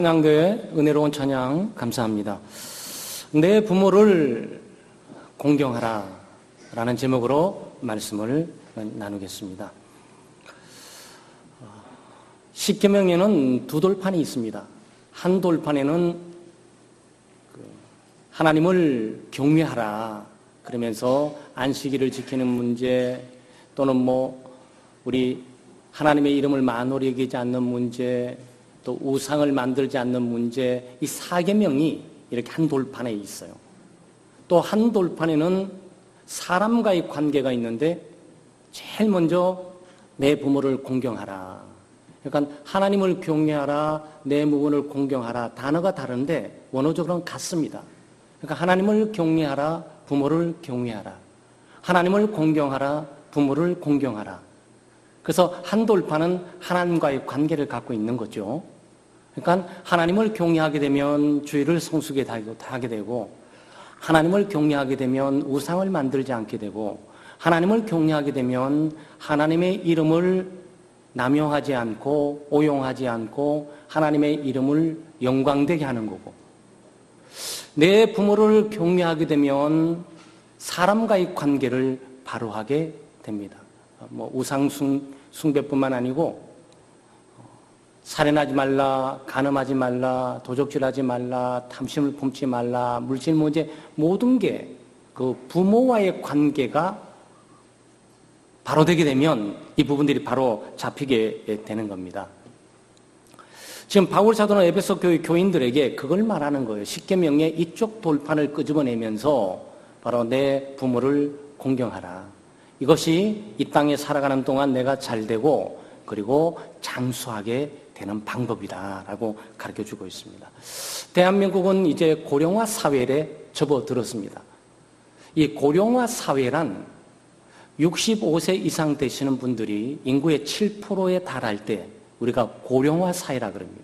찬양교회 은혜로운 찬양 감사합니다. 내 부모를 공경하라 라는 제목으로 말씀을 나누겠습니다. 십계명에는 두 돌판이 있습니다. 한 돌판에는 하나님을 경외하라 그러면서 안식일을 지키는 문제, 또는 우리 하나님의 이름을 만홀히 여기지 않는 문제, 또 우상을 만들지 않는 문제, 이 4계명이 이렇게 한 돌판에 있어요. 또 한 돌판에는 사람과의 관계가 있는데 제일 먼저 내 부모를 공경하라. 그러니까 하나님을 경외하라, 내 부모를 공경하라. 단어가 다른데 원어적으로는 같습니다. 그러니까 하나님을 경외하라, 부모를 경외하라. 하나님을 공경하라, 부모를 공경하라. 그래서 한 돌판은 하나님과의 관계를 갖고 있는 거죠. 그러니까 하나님을 경외하게 되면 주의를 성수게 하게 되고, 하나님을 경외하게 되면 우상을 만들지 않게 되고, 하나님을 경외하게 되면 하나님의 이름을 남용하지 않고 오용하지 않고 하나님의 이름을 영광되게 하는 거고, 내 부모를 경외하게 되면 사람과의 관계를 바로 하게 됩니다. 우상 숭배뿐만 아니고 살인하지 말라, 간음하지 말라, 도적질하지 말라, 탐심을 품지 말라, 물질 문제, 모든 게 그 부모와의 관계가 바로 되게 되면 이 부분들이 바로 잡히게 되는 겁니다. 지금 바울 사도는 에베소 교회 교인들에게 그걸 말하는 거예요. 십계명의 이쪽 돌판을 끄집어내면서 바로 내 부모를 공경하라. 이것이 이 땅에 살아가는 동안 내가 잘되고 그리고 장수하게 되는 방법이다라고 가르쳐주고 있습니다. 대한민국은 이제 고령화 사회에 접어들었습니다. 이 고령화 사회란 65세 이상 되시는 분들이 인구의 7%에 달할 때 우리가 고령화 사회라 그럽니다.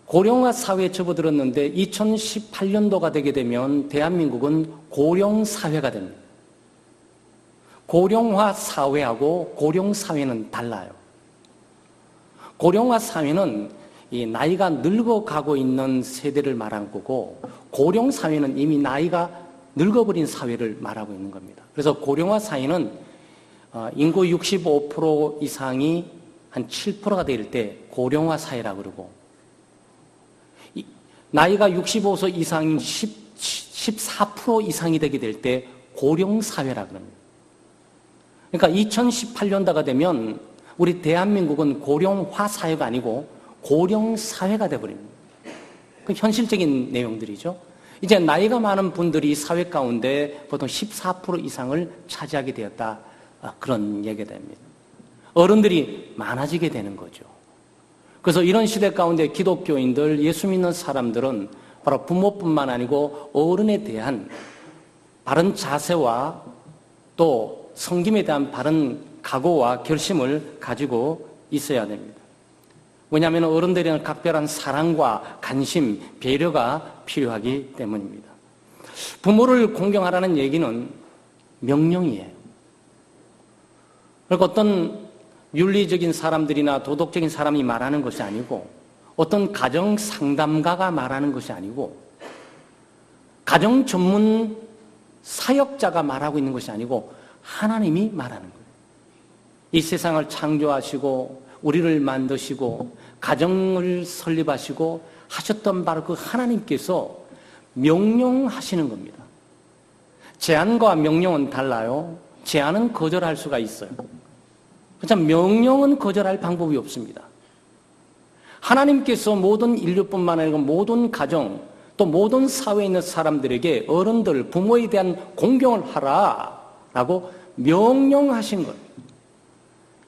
고령화 사회에 접어들었는데 2018년도가 되게 되면 대한민국은 고령 사회가 됩니다. 고령화 사회하고 고령 사회는 달라요. 고령화 사회는 이 나이가 늙어가고 있는 세대를 말하는 거고, 고령 사회는 이미 나이가 늙어버린 사회를 말하고 있는 겁니다. 그래서 고령화 사회는 인구 65% 이상이 한 7%가 될 때 고령화 사회라고 그러고, 나이가 65세 이상이 14% 이상이 되게 될 때 고령 사회라고 합니다. 그러니까 2018년도가 되면 우리 대한민국은 고령화 사회가 아니고 고령 사회가 되어버립니다. 그 현실적인 내용들이죠. 이제 나이가 많은 분들이 사회 가운데 보통 14% 이상을 차지하게 되었다. 그런 얘기가 됩니다. 어른들이 많아지게 되는 거죠. 그래서 이런 시대 가운데 기독교인들, 예수 믿는 사람들은 바로 부모뿐만 아니고 어른에 대한 바른 자세와 또 섬김에 대한 바른 각오와 결심을 가지고 있어야 됩니다. 왜냐하면 어른들에는 각별한 사랑과 관심, 배려가 필요하기 때문입니다. 부모를 공경하라는 얘기는 명령이에요. 그러니까 어떤 윤리적인 사람들이나 도덕적인 사람이 말하는 것이 아니고, 어떤 가정 상담가가 말하는 것이 아니고, 가정 전문 사역자가 말하고 있는 것이 아니고 하나님이 말하는 거예요. 이 세상을 창조하시고 우리를 만드시고 가정을 설립하시고 하셨던 바로 그 하나님께서 명령하시는 겁니다. 제안과 명령은 달라요. 제안은 거절할 수가 있어요. 그렇지만 명령은 거절할 방법이 없습니다. 하나님께서 모든 인류뿐만 아니고 모든 가정, 또 모든 사회에 있는 사람들에게 어른들, 부모에 대한 공경을 하라라고 명령하신 거예요.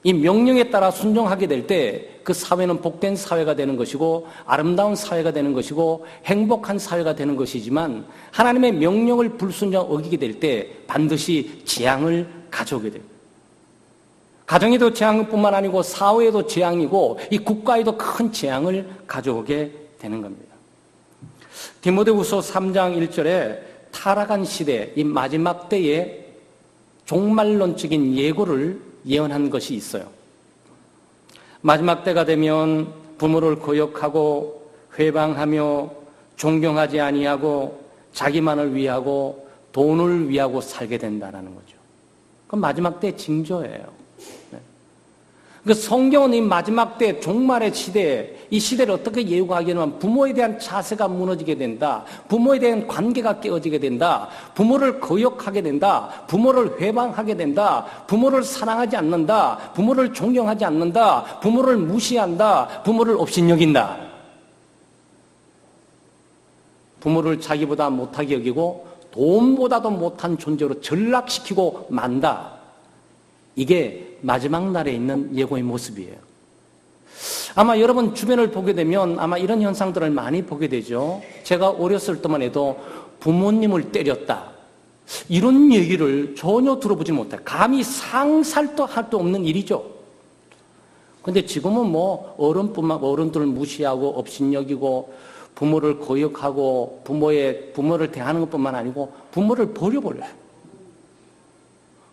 이 명령에 따라 순종하게 될 때 그 사회는 복된 사회가 되는 것이고 아름다운 사회가 되는 것이고 행복한 사회가 되는 것이지만, 하나님의 명령을 불순종 어기게 될 때 반드시 재앙을 가져오게 돼요. 가정에도 재앙뿐만 아니고 사회에도 재앙이고 이 국가에도 큰 재앙을 가져오게 되는 겁니다. 디모데후서 3장 1절에 타락한 시대, 이 마지막 때에 종말론적인 예고를 예언한 것이 있어요. 마지막 때가 되면 부모를 거역하고 회방하며 존경하지 아니하고 자기만을 위하고 돈을 위하고 살게 된다는 거죠. 그건 마지막 때 징조예요. 그 성경은 이 마지막 때 종말의 시대에 이 시대를 어떻게 예고하기에는 부모에 대한 자세가 무너지게 된다. 부모에 대한 관계가 깨어지게 된다. 부모를 거역하게 된다. 부모를 회방하게 된다. 부모를 사랑하지 않는다. 부모를 존경하지 않는다. 부모를 무시한다. 부모를 업신여긴다. 부모를 자기보다 못하게 여기고 돈보다도 못한 존재로 전락시키고 만다. 이게 마지막 날에 있는 예고의 모습이에요. 아마 여러분 주변을 보게 되면 아마 이런 현상들을 많이 보게 되죠. 제가 어렸을 때만 해도 부모님을 때렸다. 이런 얘기를 전혀 들어보지 못해요. 감히 상상도 할 수 없는 일이죠. 근데 지금은 뭐 어른들을 무시하고 업신여기고 부모를 거역하고 부모를 대하는 것뿐만 아니고 부모를 버려버려요.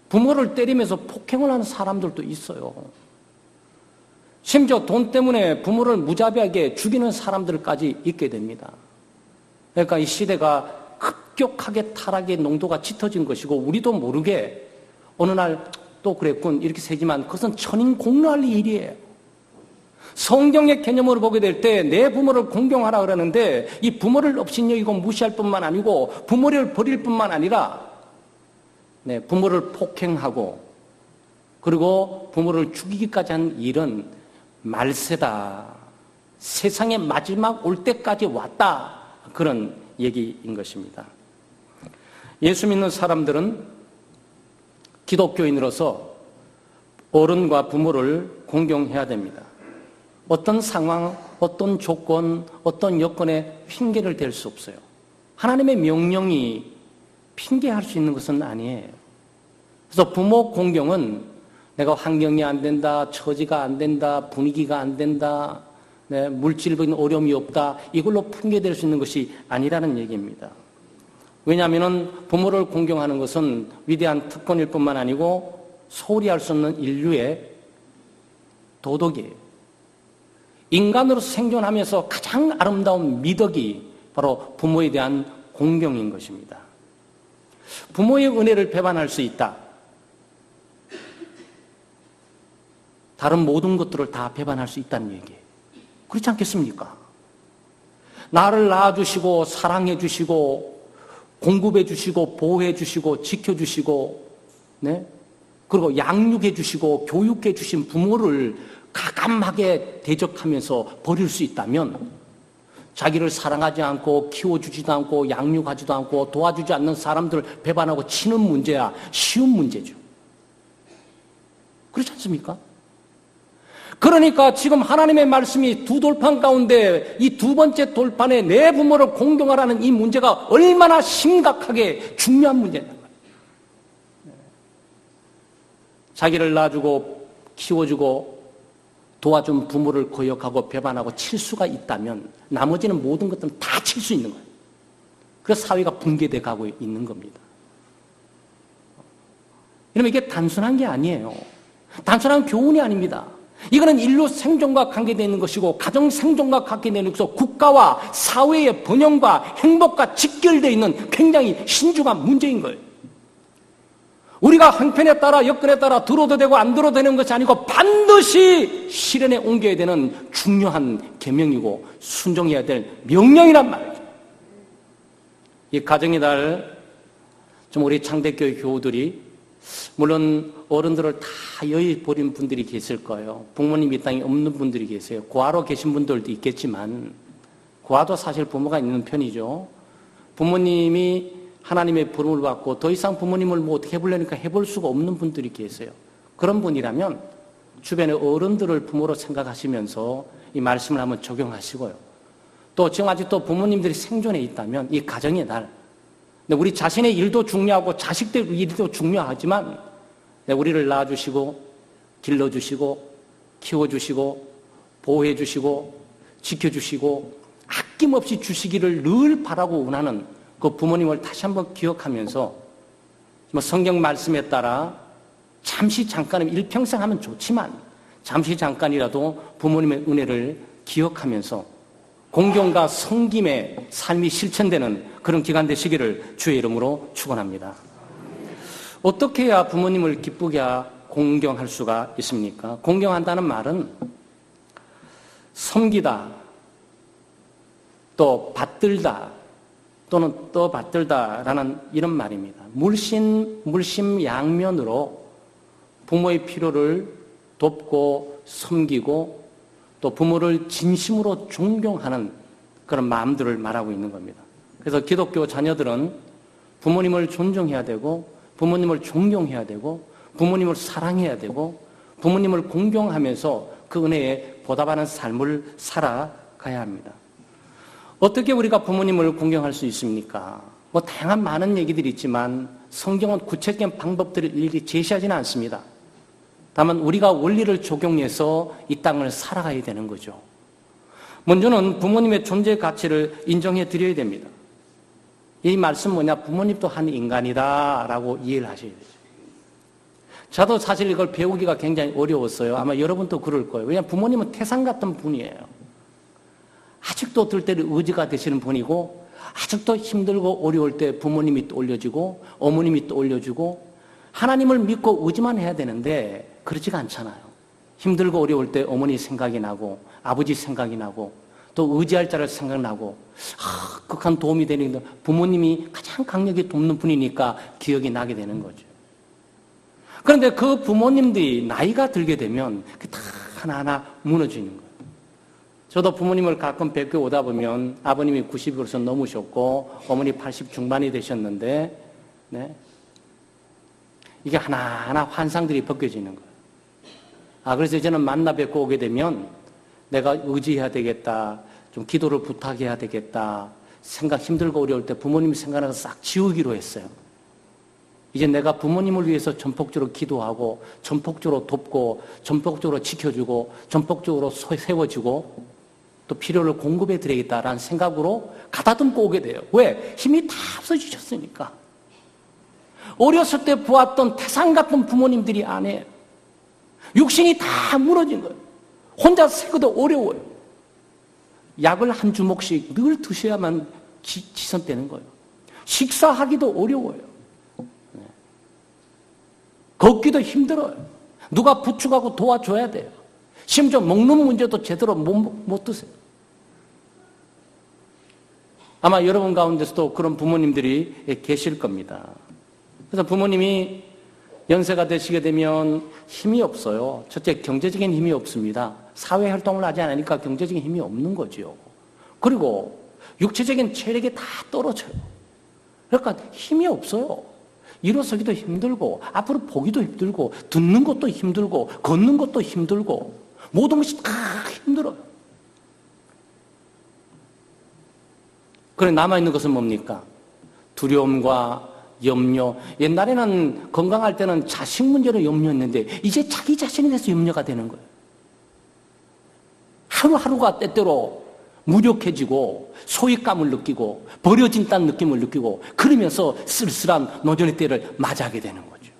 부모를 때리면서 폭행을 하는 사람들도 있어요. 심지어 돈 때문에 부모를 무자비하게 죽이는 사람들까지 있게 됩니다. 그러니까 이 시대가 급격하게 타락의 농도가 짙어진 것이고 우리도 모르게 어느 날 또 그랬군 이렇게 세지만 그것은 천인공노할 일이에요. 성경의 개념으로 보게 될 때 내 부모를 공경하라 그러는데 이 부모를 업신여기고 무시할 뿐만 아니고 부모를 버릴 뿐만 아니라 부모를 폭행하고 그리고 부모를 죽이기까지 한 일은 말세다. 세상의 마지막 올 때까지 왔다. 그런 얘기인 것입니다. 예수 믿는 사람들은 기독교인으로서 어른과 부모를 공경해야 됩니다. 어떤 상황, 어떤 조건, 어떤 여건에 핑계를 댈 수 없어요. 하나님의 명령이 핑계할 수 있는 것은 아니에요. 그래서 부모 공경은 내가 환경이 안 된다, 처지가 안 된다, 분위기가 안 된다, 물질적인 어려움이 없다, 이걸로 핑계될 수 있는 것이 아니라는 얘기입니다. 왜냐하면 부모를 공경하는 것은 위대한 특권일 뿐만 아니고 소홀히 할 수 없는 인류의 도덕이에요. 인간으로서 생존하면서 가장 아름다운 미덕이 바로 부모에 대한 공경인 것입니다. 부모의 은혜를 배반할 수 있다. 다른 모든 것들을 다 배반할 수 있다는 얘기예요. 그렇지 않겠습니까? 나를 낳아주시고 사랑해주시고 공급해주시고 보호해주시고 지켜주시고 그리고 양육해주시고 교육해주신 부모를 가감하게 대적하면서 버릴 수 있다면 자기를 사랑하지 않고 키워주지도 않고 양육하지도 않고 도와주지 않는 사람들을 배반하고 치는 문제야 쉬운 문제죠. 그렇지 않습니까? 그러니까 지금 하나님의 말씀이 두 돌판 가운데 이 두 번째 돌판에 내 부모를 공경하라는 이 문제가 얼마나 심각하게 중요한 문제냐. 자기를 낳아주고 키워주고 도와준 부모를 거역하고 배반하고 칠 수가 있다면 나머지는 모든 것들은 다 칠 수 있는 거예요. 그래서 사회가 붕괴돼 가고 있는 겁니다. 여러분 이게 단순한 게 아니에요. 단순한 교훈이 아닙니다. 이거는 인류 생존과 관계되어 있는 것이고 가정 생존과 관계되어 있는 것이고 국가와 사회의 번영과 행복과 직결되어 있는 굉장히 신중한 문제인 거예요. 우리가 형편에 따라 여건에 따라 들어도 되고 안 들어도 되는 것이 아니고 반드시 실현에 옮겨야 되는 중요한 계명이고 순종해야 될 명령이란 말이죠. 이 가정의 날 좀 우리 창대교회 교우들이 물론 어른들을 다 여의 버린 분들이 계실 거예요. 부모님 이 땅에 없는 분들이 계세요. 고아로 계신 분들도 있겠지만 고아도 사실 부모가 있는 편이죠. 부모님이 하나님의 부름을 받고 더 이상 부모님을 뭐 어떻게 해보려니까 해볼 수가 없는 분들이 계세요. 그런 분이라면 주변의 어른들을 부모로 생각하시면서 이 말씀을 한번 적용하시고요. 또 지금 아직도 부모님들이 생존해 있다면 이 가정의 날 우리 자신의 일도 중요하고 자식들 일도 중요하지만 우리를 낳아주시고 길러주시고 키워주시고 보호해주시고 지켜주시고 아낌없이 주시기를 늘 바라고 원하는 그 부모님을 다시 한번 기억하면서 성경 말씀에 따라 잠시 잠깐은 일평생 하면 좋지만 잠시 잠깐이라도 부모님의 은혜를 기억하면서 공경과 섬김의 삶이 실천되는 그런 기간 되시기를 주의 이름으로 축원합니다. 어떻게 해야 부모님을 기쁘게 공경할 수가 있습니까? 공경한다는 말은 섬기다, 또 받들다, 또는 떠받들다라는 이런 말입니다. 물심양면으로 부모의 필요를 돕고 섬기고 또 부모를 진심으로 존경하는 그런 마음들을 말하고 있는 겁니다. 그래서 기독교 자녀들은 부모님을 존중해야 되고 부모님을 존경해야 되고 부모님을 사랑해야 되고 부모님을 공경하면서 그 은혜에 보답하는 삶을 살아가야 합니다. 어떻게 우리가 부모님을 공경할 수 있습니까? 다양한 많은 얘기들이 있지만 성경은 구체적인 방법들을 일일이 제시하지는 않습니다. 다만 우리가 원리를 적용해서 이 땅을 살아가야 되는 거죠. 먼저는 부모님의 존재 가치를 인정해 드려야 됩니다. 이 말씀 뭐냐? 부모님도 한 인간이다라고 이해를 하셔야 되죠. 저도 사실 이걸 배우기가 굉장히 어려웠어요. 아마 여러분도 그럴 거예요. 왜냐하면 부모님은 태산 같은 분이에요. 아직도 들 때를 의지가 되시는 분이고 아직도 힘들고 어려울 때 부모님이 떠올려지고 어머님이 떠올려주고 하나님을 믿고 의지만 해야 되는데 그렇지가 않잖아요. 힘들고 어려울 때 어머니 생각이 나고 아버지 생각이 나고 또 의지할 자를 생각나고 극한 도움이 되는 부모님이 가장 강력히 돕는 분이니까 기억이 나게 되는 거죠. 그런데 그 부모님들이 나이가 들게 되면 다 하나하나 무너지는 거예요. 저도 부모님을 가끔 뵙고 오다 보면 아버님이 90이 벌써 넘으셨고 어머니 80 중반이 되셨는데 이게 하나하나 환상들이 벗겨지는 거예요. 그래서 저는 만나 뵙고 오게 되면 내가 의지해야 되겠다, 좀 기도를 부탁해야 되겠다, 생각 힘들고 어려울 때 부모님 생각나서 싹 지우기로 했어요. 이제 내가 부모님을 위해서 전폭적으로 기도하고 전폭적으로 돕고 전폭적으로 지켜주고 전폭적으로 세워주고 또 필요를 공급해 드리겠다라는 생각으로 가다듬고 오게 돼요. 왜? 힘이 다 없어지셨으니까. 어렸을 때 보았던 태산 같은 부모님들이 아니에요. 육신이 다 무너진 거예요. 혼자 살기도 어려워요. 약을 한 주먹씩 늘 드셔야만 지선되는 거예요. 식사하기도 어려워요. 걷기도 힘들어요. 누가 부축하고 도와줘야 돼요. 심지어 먹는 문제도 제대로 못 드세요. 아마 여러분 가운데서도 그런 부모님들이 계실 겁니다. 그래서 부모님이 연세가 되시게 되면 힘이 없어요. 첫째, 경제적인 힘이 없습니다. 사회활동을 하지 않으니까 경제적인 힘이 없는 거죠. 그리고 육체적인 체력이 다 떨어져요. 그러니까 힘이 없어요. 일어서기도 힘들고 앞으로 보기도 힘들고 듣는 것도 힘들고 걷는 것도 힘들고 모든 것이 다 힘들어요. 그래 남아있는 것은 뭡니까? 두려움과 염려. 옛날에는 건강할 때는 자식 문제로 염려했는데 이제 자기 자신에 대해서 염려가 되는 거예요. 하루하루가 때때로 무력해지고 소외감을 느끼고 버려진다는 느낌을 느끼고 그러면서 쓸쓸한 노년의 때를 맞이하게 되는 거죠.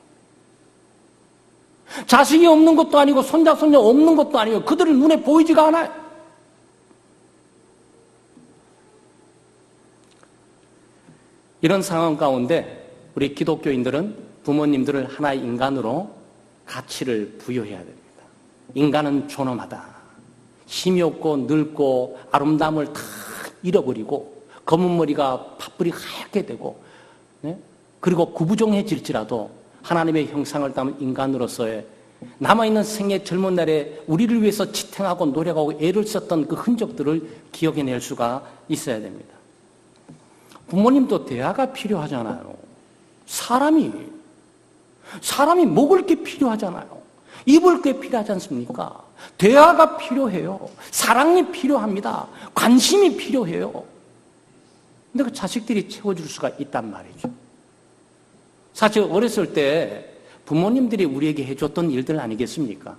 자식이 없는 것도 아니고 손자 손녀 없는 것도 아니고 그들은 눈에 보이지가 않아요. 이런 상황 가운데 우리 기독교인들은 부모님들을 하나의 인간으로 가치를 부여해야 됩니다. 인간은 존엄하다. 힘이 없고 늙고 아름다움을 다 잃어버리고 검은 머리가 팥불이 하얗게 되고 그리고 구부정해질지라도 하나님의 형상을 담은 인간으로서의 남아있는 생애 젊은 날에 우리를 위해서 지탱하고 노력하고 애를 썼던 그 흔적들을 기억해낼 수가 있어야 됩니다. 부모님도 대화가 필요하잖아요. 사람이 먹을 게 필요하잖아요. 입을 게 필요하지 않습니까? 대화가 필요해요. 사랑이 필요합니다. 관심이 필요해요. 근데 그 자식들이 채워줄 수가 있단 말이죠. 사실 어렸을 때 부모님들이 우리에게 해줬던 일들 아니겠습니까?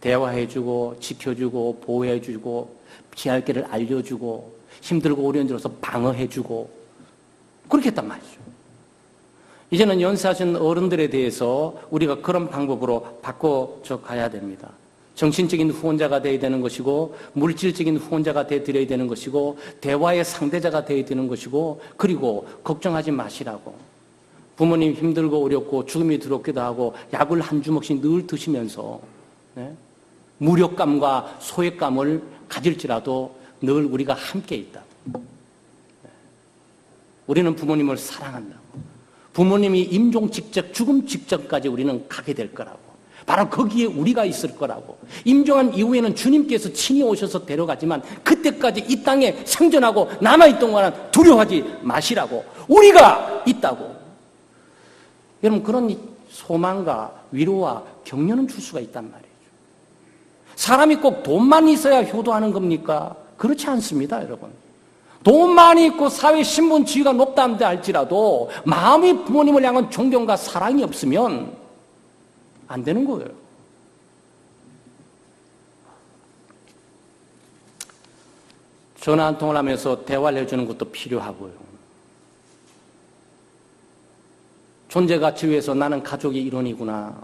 대화해주고 지켜주고 보호해주고 피할 길을 알려주고 힘들고 어려운 데로서 방어해주고 그렇게 했단 말이죠. 이제는 연세하신 어른들에 대해서 우리가 그런 방법으로 바꿔줘 가야 됩니다. 정신적인 후원자가 되어야 되는 것이고 물질적인 후원자가 되어야 되는 것이고 대화의 상대자가 되어야 되는 것이고 그리고 걱정하지 마시라고. 부모님 힘들고 어렵고 죽음이 두렵기도 하고 약을 한 주먹씩 늘 드시면서 무력감과 소외감을 가질지라도 늘 우리가 함께 있다. 우리는 부모님을 사랑한다고. 부모님이 임종 직접 죽음 직전까지 우리는 가게 될 거라고. 바로 거기에 우리가 있을 거라고. 임종한 이후에는 주님께서 친히 오셔서 데려가지만 그때까지 이 땅에 생존하고 남아있던 거는 두려워하지 마시라고. 우리가 있다고. 여러분 그런 소망과 위로와 격려는 줄 수가 있단 말이에요. 사람이 꼭 돈만 있어야 효도하는 겁니까? 그렇지 않습니다, 여러분. 돈 많이 있고 사회 신분 지위가 높다는데 할지라도 마음이 부모님을 향한 존경과 사랑이 없으면 안 되는 거예요. 전화 한 통을 하면서 대화를 해주는 것도 필요하고요. 존재가치 위해서 나는 가족의 일원이구나.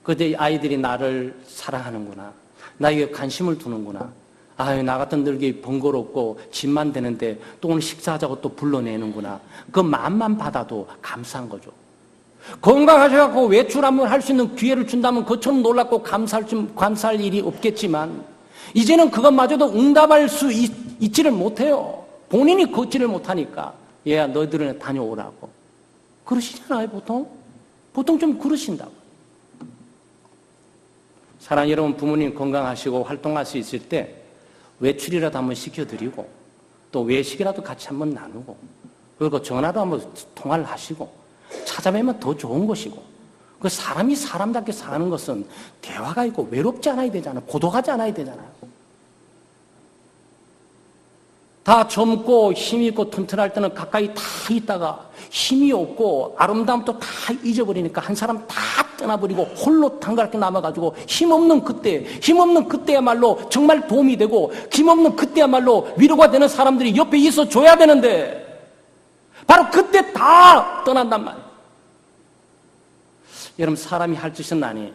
그때 아이들이 나를 사랑하는구나. 나에게 관심을 두는구나. 아유, 나 같은 늙이 번거롭고 집만 되는데 또 오늘 식사하자고 또 불러내는구나. 그 마음만 받아도 감사한 거죠. 건강하셔갖고 외출 한번 할 수 있는 기회를 준다면 그처럼 놀랍고 감사할 일이 없겠지만 이제는 그것마저도 응답할 수 있지를 못해요. 본인이 걷지를 못하니까 얘야 너희들은 다녀오라고. 그러시잖아요, 보통? 보통 좀 그러신다고. 사랑하는 여러분, 부모님 건강하시고 활동할 수 있을 때 외출이라도 한번 시켜드리고 또 외식이라도 같이 한번 나누고 그리고 전화도 한번 통화를 하시고 찾아뵈면 더 좋은 것이고 그 사람이 사람답게 사는 것은 대화가 있고 외롭지 않아야 되잖아요. 고독하지 않아야 되잖아요. 다 젊고 힘이 있고 튼튼할 때는 가까이 다 있다가 힘이 없고 아름다움도 다 잊어버리니까 한 사람 다 떠나버리고 홀로 단가랗게 남아가지고 힘없는 그때야말로 정말 도움이 되고 힘없는 그때야말로 위로가 되는 사람들이 옆에 있어줘야 되는데 바로 그때 다 떠난단 말이에요. 여러분 사람이 할 짓은 아니에요.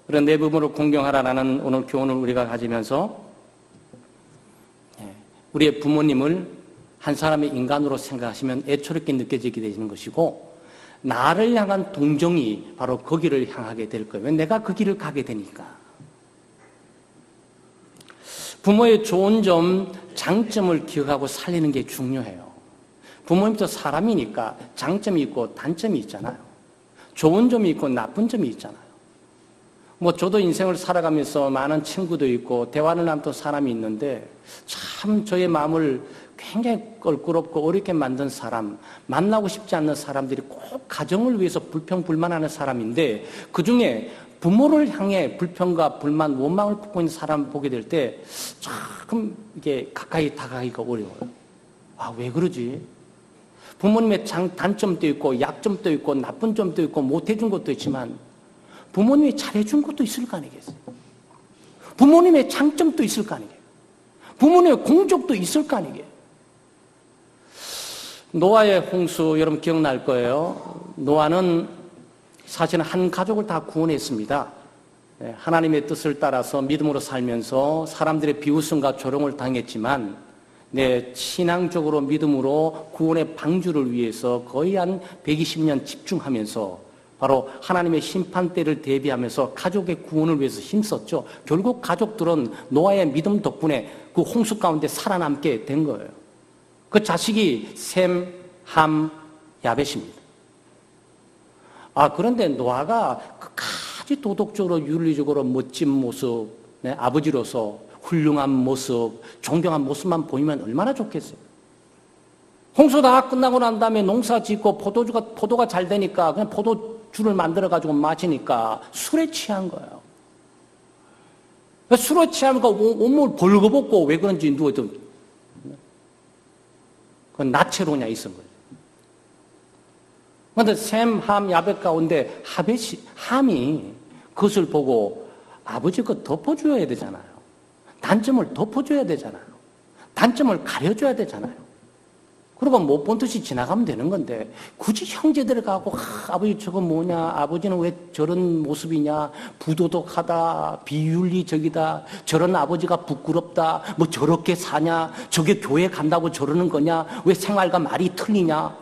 그런 내 부모를 공경하라라는 오늘 교훈을 우리가 가지면서 우리의 부모님을 한 사람의 인간으로 생각하시면 애초롭게 느껴지게 되는 것이고 나를 향한 동정이 바로 거기를 향하게 될 거예요. 내가 그 길을 가게 되니까. 부모의 좋은 점, 장점을 기억하고 살리는 게 중요해요. 부모님도 사람이니까 장점이 있고 단점이 있잖아요. 좋은 점이 있고 나쁜 점이 있잖아요. 저도 인생을 살아가면서 많은 친구도 있고 대화를 나눴던 사람이 있는데 참 저의 마음을 굉장히 껄끄럽고 어렵게 만든 사람, 만나고 싶지 않는 사람들이 꼭 가정을 위해서 불평불만하는 사람인데 그중에 부모를 향해 불평과 불만, 원망을 품고 있는 사람을 보게 될 때 조금 이게 가까이 다가가기가 어려워요. 아, 왜 그러지? 부모님의 단점도 있고 약점도 있고 나쁜 점도 있고 못해준 것도 있지만 부모님이 잘해준 것도 있을 거 아니겠어요? 부모님의 장점도 있을 거 아니겠어요? 부모님의 공적도 있을 거 아니겠어요? 노아의 홍수 여러분 기억날 거예요. 노아는 사실은 한 가족을 다 구원했습니다. 하나님의 뜻을 따라서 믿음으로 살면서 사람들의 비웃음과 조롱을 당했지만 신앙적으로 믿음으로 구원의 방주를 위해서 거의 한 120년 집중하면서 바로 하나님의 심판대를 대비하면서 가족의 구원을 위해서 힘썼죠. 결국 가족들은 노아의 믿음 덕분에 그 홍수 가운데 살아남게 된 거예요. 그 자식이 셈, 함, 야벳입니다. 그런데 노아가 끝까지 도덕적으로 윤리적으로 멋진 모습, 아버지로서 훌륭한 모습, 존경한 모습만 보이면 얼마나 좋겠어요. 홍수 다 끝나고 난 다음에 농사 짓고 포도가 잘 되니까 그냥 포도주를 만들어가지고 마시니까 술에 취한 거예요. 술에 취하니까 온몸을 벌거벗고 왜 그런지 누워도 그건 나체로냐 있은 거예요. 그런데 셈, 함, 야벳 가운데 함이 그것을 보고 아버지 거 덮어줘야 되잖아요. 단점을 덮어줘야 되잖아요. 단점을 가려줘야 되잖아요. 그러고 못 본 듯이 지나가면 되는 건데 굳이 형제들 가고 아버지 저거 뭐냐, 아버지는 왜 저런 모습이냐, 부도덕하다, 비윤리적이다, 저런 아버지가 부끄럽다, 뭐 저렇게 사냐, 저게 교회 간다고 저러는 거냐, 왜 생활과 말이 틀리냐.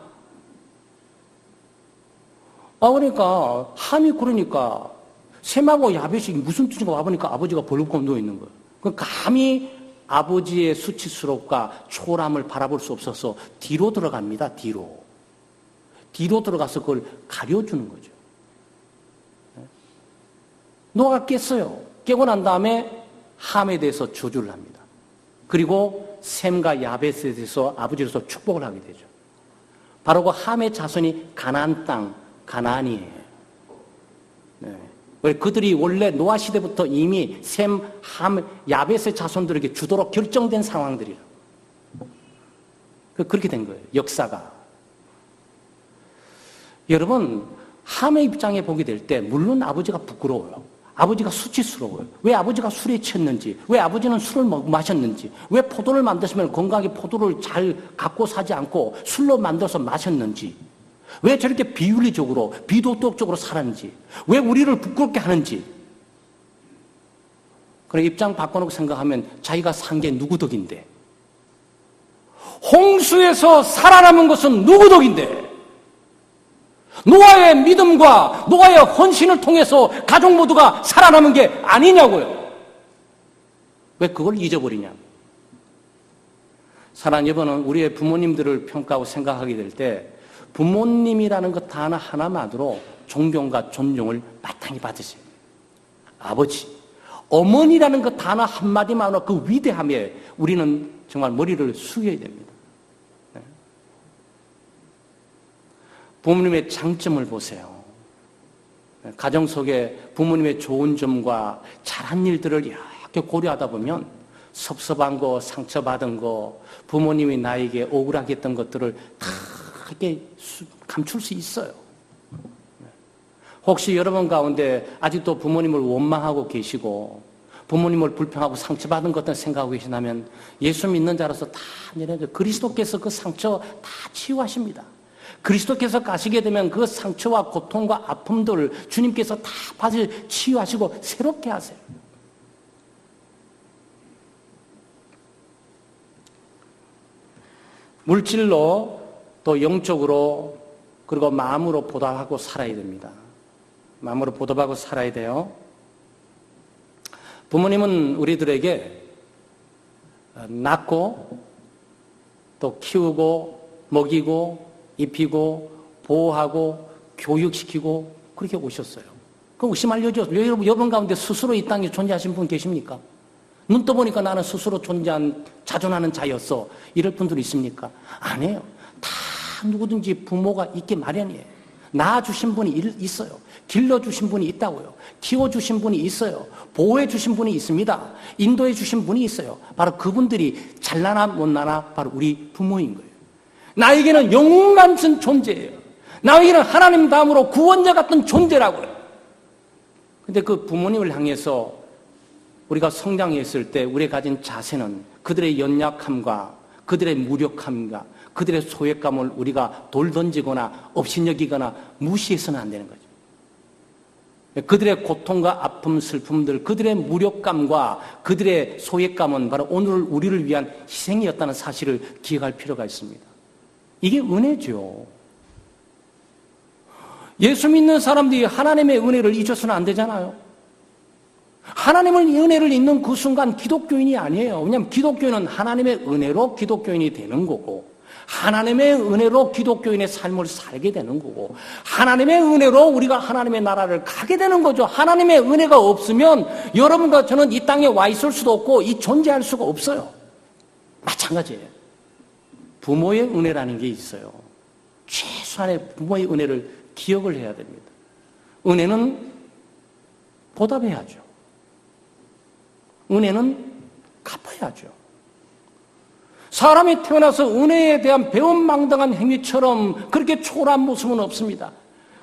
그러니까 함이 그러니까 셈하고 야벳이 무슨 뜻인가 와보니까 아버지가 벌겋고 누워있는 거예요. 그러니까 감히 아버지의 수치스럽과 초라함을 바라볼 수 없어서 뒤로 들어갑니다. 뒤로 들어가서 그걸 가려주는 거죠. 노아가 깼어요. 깨고 난 다음에 함에 대해서 저주를 합니다. 그리고 셈과 야벳에 대해서 아버지로서 축복을 하게 되죠. 바로 그 함의 자손이 가나안 땅, 가나안이에요. 그들이 원래 노아 시대부터 이미 셈, 함, 야벳의 자손들에게 주도록 결정된 상황들이에요. 그렇게 된 거예요. 역사가. 여러분, 함의 입장에 보게 될 때 물론 아버지가 부끄러워요. 아버지가 수치스러워요. 왜 아버지가 술에 취했는지, 왜 아버지는 술을 마셨는지, 왜 포도를 만드시면 건강하게 포도를 잘 갖고 사지 않고 술로 만들어서 마셨는지, 왜 저렇게 비윤리적으로, 비도덕적으로 살았는지, 왜 우리를 부끄럽게 하는지. 그래, 입장 바꿔놓고 생각하면 자기가 산 게 누구 덕인데? 홍수에서 살아남은 것은 누구 덕인데? 노아의 믿음과 노아의 헌신을 통해서 가족 모두가 살아남은 게 아니냐고요. 왜 그걸 잊어버리냐? 사랑하는 여러분은 우리의 부모님들을 평가하고 생각하게 될 때 부모님이라는 것 단어 하나만으로 존경과 존중을 마땅히 받으세요. 아버지, 어머니라는 것 단어 한마디만으로 그 위대함에 우리는 정말 머리를 숙여야 됩니다. 부모님의 장점을 보세요. 가정 속에 부모님의 좋은 점과 잘한 일들을 이렇게 고려하다 보면 섭섭한 거, 상처받은 거, 부모님이 나에게 억울하게 했던 것들을 다 이렇게 감출 수 있어요. 혹시 여러분 가운데 아직도 부모님을 원망하고 계시고 부모님을 불평하고 상처받은 것들 생각하고 계시다면 예수 믿는 자로서 다 그리스도께서 그 상처 다 치유하십니다. 그리스도께서 가시게 되면 그 상처와 고통과 아픔들을 주님께서 다 받을 치유하시고 새롭게 하세요. 물질로 또 영적으로 그리고 마음으로 보답하고 살아야 됩니다. 마음으로 보답하고 살아야 돼요. 부모님은 우리들에게 낳고 또 키우고 먹이고 입히고 보호하고 교육시키고 그렇게 오셨어요. 그럼 의심할 여지 없어요. 여러분 가운데 스스로 이 땅에 존재하신 분 계십니까? 눈 떠보니까 나는 스스로 자존하는 자였어. 이럴 분들 있습니까? 아니에요. 다 누구든지 부모가 있기 마련이에요. 낳아주신 분이 있어요. 길러주신 분이 있다고요. 키워주신 분이 있어요. 보호해주신 분이 있습니다. 인도해주신 분이 있어요. 바로 그분들이 잘나나 못나나 바로 우리 부모인 거예요. 나에게는 영웅 같은 존재예요. 나에게는 하나님 다음으로 구원자 같은 존재라고요. 근데 그 부모님을 향해서 우리가 성장했을 때 우리가 가진 자세는 그들의 연약함과 그들의 무력함과 그들의 소외감을 우리가 돌 던지거나 업신여기거나 무시해서는 안 되는 거죠. 그들의 고통과 아픔, 슬픔들, 그들의 무력감과 그들의 소외감은 바로 오늘 우리를 위한 희생이었다는 사실을 기억할 필요가 있습니다. 이게 은혜죠. 예수 믿는 사람들이 하나님의 은혜를 잊어서는 안 되잖아요. 하나님의 은혜를 잊는 그 순간 기독교인이 아니에요. 왜냐하면 기독교인은 하나님의 은혜로 기독교인이 되는 거고 하나님의 은혜로 기독교인의 삶을 살게 되는 거고 하나님의 은혜로 우리가 하나님의 나라를 가게 되는 거죠. 하나님의 은혜가 없으면 여러분과 저는 이 땅에 와 있을 수도 없고 이 존재할 수가 없어요. 마찬가지예요. 부모의 은혜라는 게 있어요. 최소한의 부모의 은혜를 기억을 해야 됩니다. 은혜는 보답해야죠. 은혜는 갚아야죠. 사람이 태어나서 은혜에 대한 배은망당한 행위처럼 그렇게 초라한 모습은 없습니다.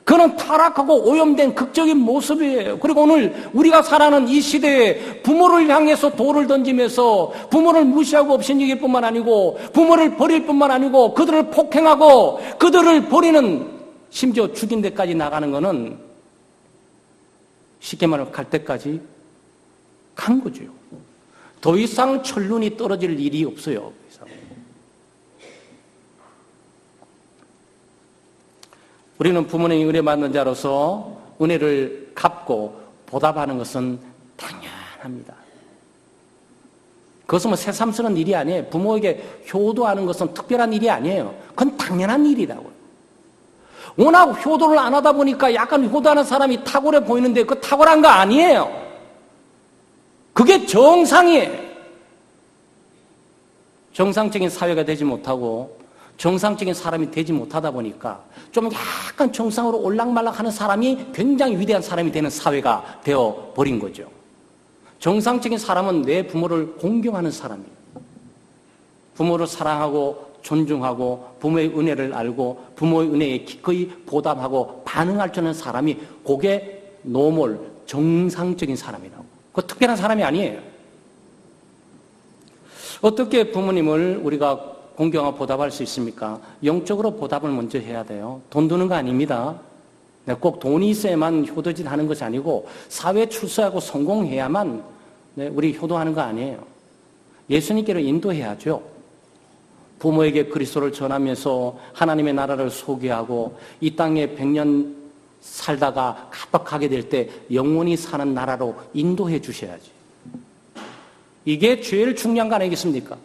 그는 타락하고 오염된 극적인 모습이에요. 그리고 오늘 우리가 살아가는 이 시대에 부모를 향해서 돌을 던지면서 부모를 무시하고 없애길 뿐만 아니고 부모를 버릴 뿐만 아니고 그들을 폭행하고 그들을 버리는 심지어 죽인 데까지 나가는 것은 쉽게 말하면 갈 때까지 간 거죠. 더 이상 천륜이 떨어질 일이 없어요. 우리는 부모님이 은혜 받는 자로서 은혜를 갚고 보답하는 것은 당연합니다. 그것은 뭐 새삼스러운 일이 아니에요. 부모에게 효도하는 것은 특별한 일이 아니에요. 그건 당연한 일이라고요. 워낙 효도를 안 하다 보니까 약간 효도하는 사람이 탁월해 보이는데 그 탁월한 거 아니에요. 그게 정상이에요. 정상적인 사회가 되지 못하고 정상적인 사람이 되지 못하다 보니까 좀 약간 정상으로 올락말락하는 사람이 굉장히 위대한 사람이 되는 사회가 되어버린 거죠. 정상적인 사람은 내 부모를 공경하는 사람이에요. 부모를 사랑하고 존중하고 부모의 은혜를 알고 부모의 은혜에 기꺼이 보답하고 반응할 줄 아는 사람이 그게 노멀, 정상적인 사람이라고. 그거 특별한 사람이 아니에요. 어떻게 부모님을 우리가 공경하고 보답할 수 있습니까? 영적으로 보답을 먼저 해야 돼요. 돈 드는 거 아닙니다. 꼭 돈이 있어야만 효도짓 하는 것이 아니고 사회에 출세하고 성공해야만 우리 효도하는 거 아니에요. 예수님께로 인도해야죠. 부모에게 그리스도를 전하면서 하나님의 나라를 소개하고 이 땅에 100년 살다가 가박하게 될 때 영원히 사는 나라로 인도해 주셔야지. 이게 제일 중요한 거 아니겠습니까?